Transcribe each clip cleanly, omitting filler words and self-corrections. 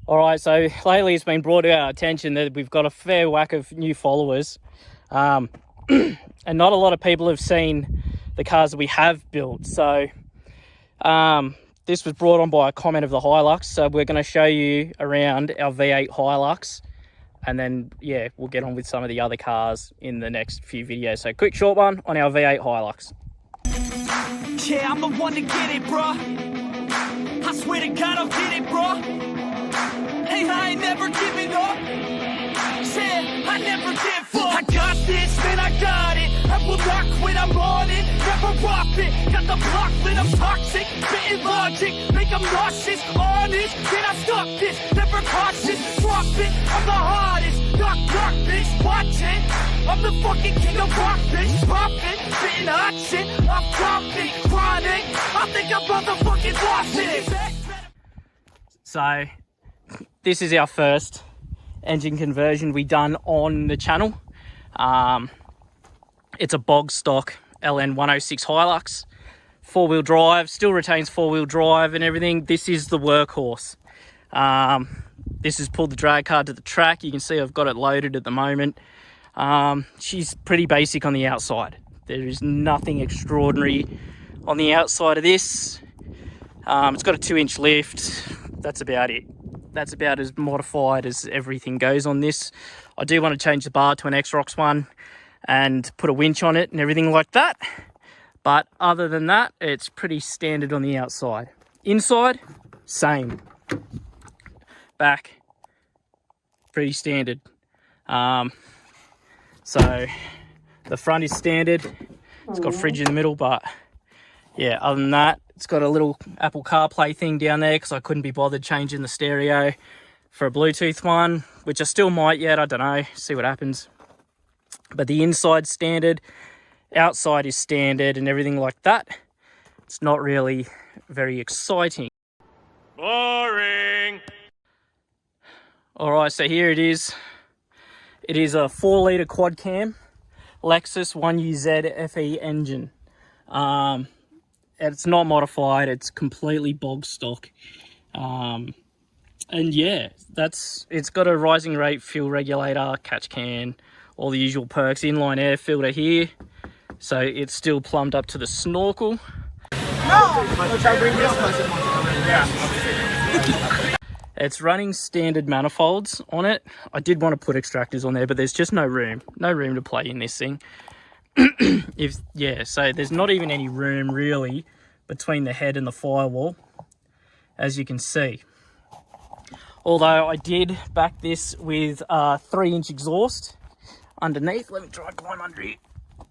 All right, so lately it's been brought to our attention that we've got a fair whack of new followers, and not a lot of people have seen the cars that we have built. So this was brought on by a comment of the Hilux, so we're going to show you around our V8 Hilux, and then yeah, we'll get on with some of the other cars in the next few videos. So quick short one on our V8 Hilux. Yeah, I'm the one to get it, bro. I swear to God I'll get it, bro. Hey, I ain't never giving up. Said I never give up. I got this, man, I got it. I will not quit, I'm on it. Never rock it. Got the block lit, I'm toxic. Spitting logic, make them nauseous. Honest, can I stop this? Never cautious, drop it. I'm the hardest. Knock, knock, bitch, watch it. I'm the fucking king of rock, bitch. Poppin', spitting hot shit. I'm dropping, chronic. I think I'm motherfucking lost it. So this is our first engine conversion we done on the channel. It's a bog stock ln106 Hilux, 4-wheel drive, still retains 4-wheel drive and everything. This is the workhorse. This has pulled the drag car to the track. You can see I've got it loaded at the moment. She's pretty basic on the outside. There is nothing extraordinary on the outside of this. It's got a 2-inch lift. That's about it. That's about as modified as everything goes on this. I do want to change the bar to an X-Rocks one and put a winch on it and everything like that. But other than that, it's pretty standard on the outside. Inside, same. Back, pretty standard. So the front is standard. It's got a fridge in the middle, but yeah, other than that, it's got a little Apple CarPlay thing down there because I couldn't be bothered changing the stereo for a Bluetooth one, which I still might yet, I don't know, see what happens. But the inside's standard, outside is standard and everything like that. It's not really very exciting. Boring. All right, so here it is. It is a 4-litre quad cam Lexus 1UZ FE engine. It's not modified, it's completely bog stock. And yeah, it's got a rising rate fuel regulator, catch can, all the usual perks, inline air filter here. So it's still plumbed up to the snorkel. It's running standard manifolds on it. I did want to put extractors on there, but there's just no room to play in this thing. So there's not even any room really between the head and the firewall, as you can see. Although I did back this with a 3-inch exhaust underneath. Let me try and climb under it.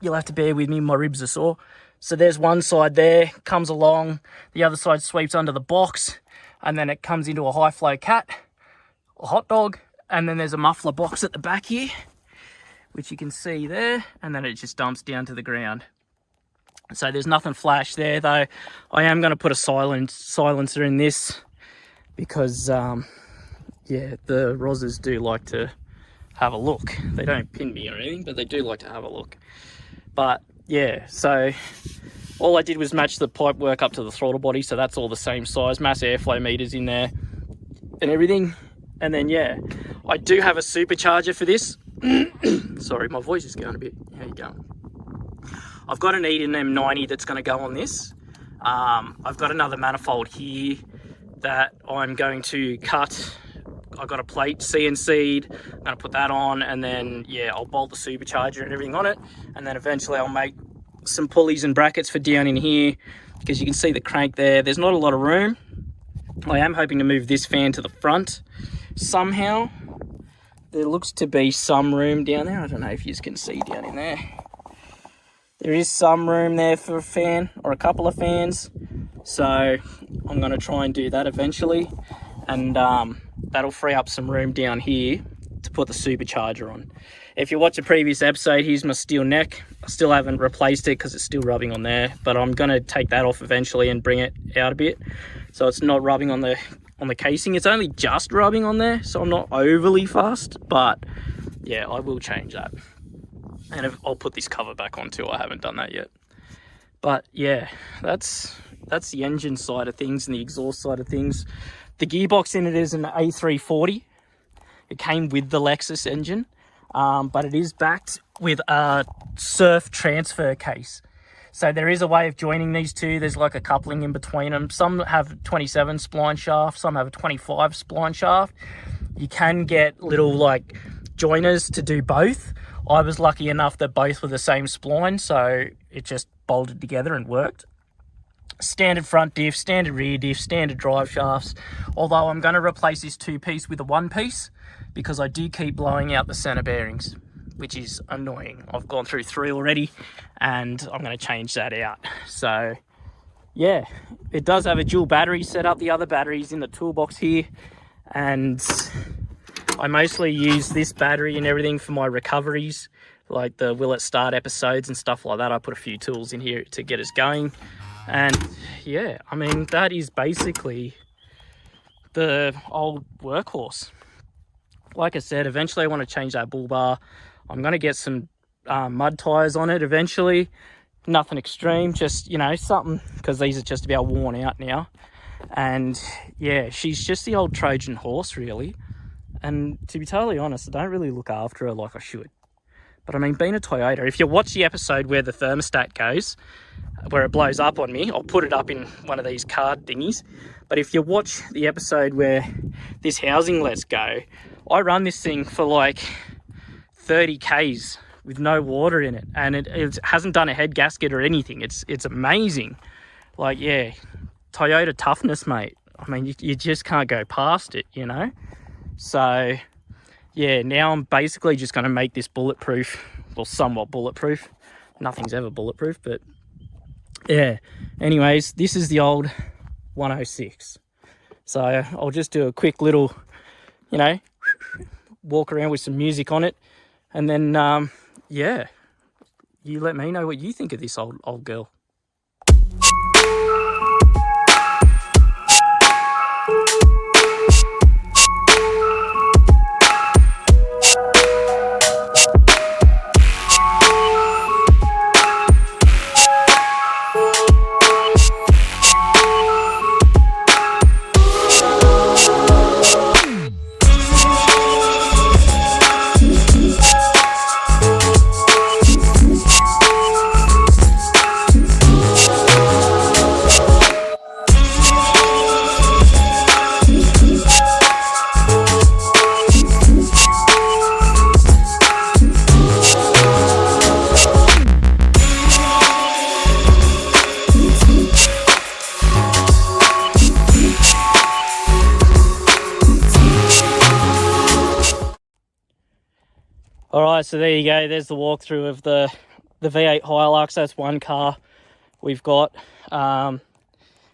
You'll have to bear with me, my ribs are sore. So there's one side there, comes along, the other side sweeps under the box, and then it comes into a high flow cat, a hot dog, and then there's a muffler box at the back here, which you can see there, and then it just dumps down to the ground. So there's nothing flash there, though. I am going to put a silencer in this because, yeah, the Rozzers do like to have a look. They don't pin me or anything, but they do like to have a look. But, yeah, so all I did was match the pipe work up to the throttle body, so that's all the same size. Mass airflow meters in there and everything. And then, yeah, I do have a supercharger for this. Sorry, my voice is going a bit. How you going? I've got an Eden M90 that's going to go on this. I've got another manifold here that I'm going to cut. I've got a plate CNC'd. I'm going to put that on, and then yeah, I'll bolt the supercharger and everything on it, and then eventually I'll make some pulleys and brackets for down in here, because you can see the crank there. There's not a lot of room. I am hoping to move this fan to the front somehow. There looks to be some room down there. I don't know if you can see down in there. There is some room there for a fan or a couple of fans. So I'm going to try and do that eventually. And that'll free up some room down here to put the supercharger on. If you watch a previous episode, here's my steel neck. I still haven't replaced it because it's still rubbing on there. But I'm going to take that off eventually and bring it out a bit, so it's not rubbing on the casing. It's only just rubbing on there, so I'm not overly fast. But yeah, I will change that. And I'll put this cover back on too. I haven't done that yet. But yeah, that's the engine side of things and the exhaust side of things. The gearbox in it is an A340. It came with the Lexus engine, but it is backed with a surf transfer case. So there is a way of joining these two. There's like a coupling in between them. Some have 27 spline shaft, some have a 25 spline shaft. You can get little like joiners to do both. I was lucky enough that both were the same spline, so it just bolted together and worked. Standard front diff, standard rear diff, standard drive shafts. Although I'm going to replace this two-piece with a one-piece because I do keep blowing out the center bearings, which is annoying. I've gone through 3 already and I'm going to change that out. So yeah, it does have a dual battery set up. The other battery's in the toolbox here, and I mostly use this battery and everything for my recoveries, like the Will It Start episodes and stuff like that. I put a few tools in here to get us going. And yeah, I mean, that is basically the old workhorse. Like I said, eventually I want to change that bull bar. I'm going to get some mud tires on it eventually. Nothing extreme, just, you know, something, because these are just about worn out now. And yeah, she's just the old Trojan horse, really. And to be totally honest, I don't really look after her like I should. But I mean, being a Toyota, if you watch the episode where the thermostat goes, where it blows up on me, I'll put it up in one of these card thingies. But if you watch the episode where this housing lets go, I run this thing for like 30 Ks with no water in it. And it hasn't done a head gasket or anything. It's amazing. Like, yeah, Toyota toughness, mate. I mean, you just can't go past it, you know? So yeah, now I'm basically just going to make this bulletproof, well, somewhat bulletproof. Nothing's ever bulletproof, but yeah. Anyways, this is the old 106. So I'll just do a quick little, you know, walk around with some music on it. And then, yeah, you let me know what you think of this old girl. All right, so there you go. There's the walkthrough of the V8 Hilux. That's one car we've got.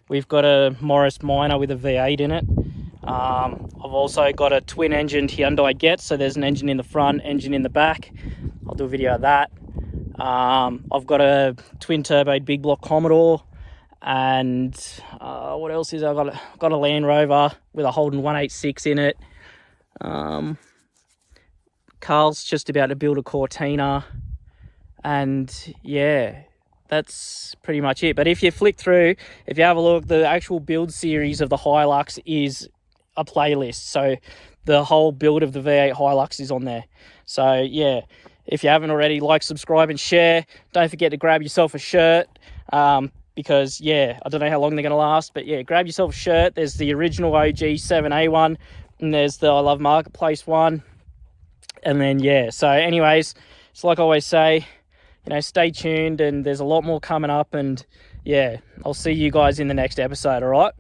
We've got a Morris Minor with a V8 in it. I've also got a twin-engined Hyundai Getz. So there's an engine in the front, engine in the back. I'll do a video of that. I've got a twin-turboed big block Commodore. And what else is I've got a Land Rover with a Holden 186 in it. Carl's just about to build a Cortina, and yeah, that's pretty much it. But if you flick through, if you have a look, the actual build series of the Hilux is a playlist, so the whole build of the V8 Hilux is on there. So yeah, if you haven't already, like, subscribe and share. Don't forget to grab yourself a shirt, because yeah, I don't know how long they're going to last, but yeah, grab yourself a shirt. There's the original OG 7A one, and there's the I Love Marketplace one. And then, yeah, so anyways, it's like I always say, you know, stay tuned, and there's a lot more coming up, and yeah, I'll see you guys in the next episode, all right?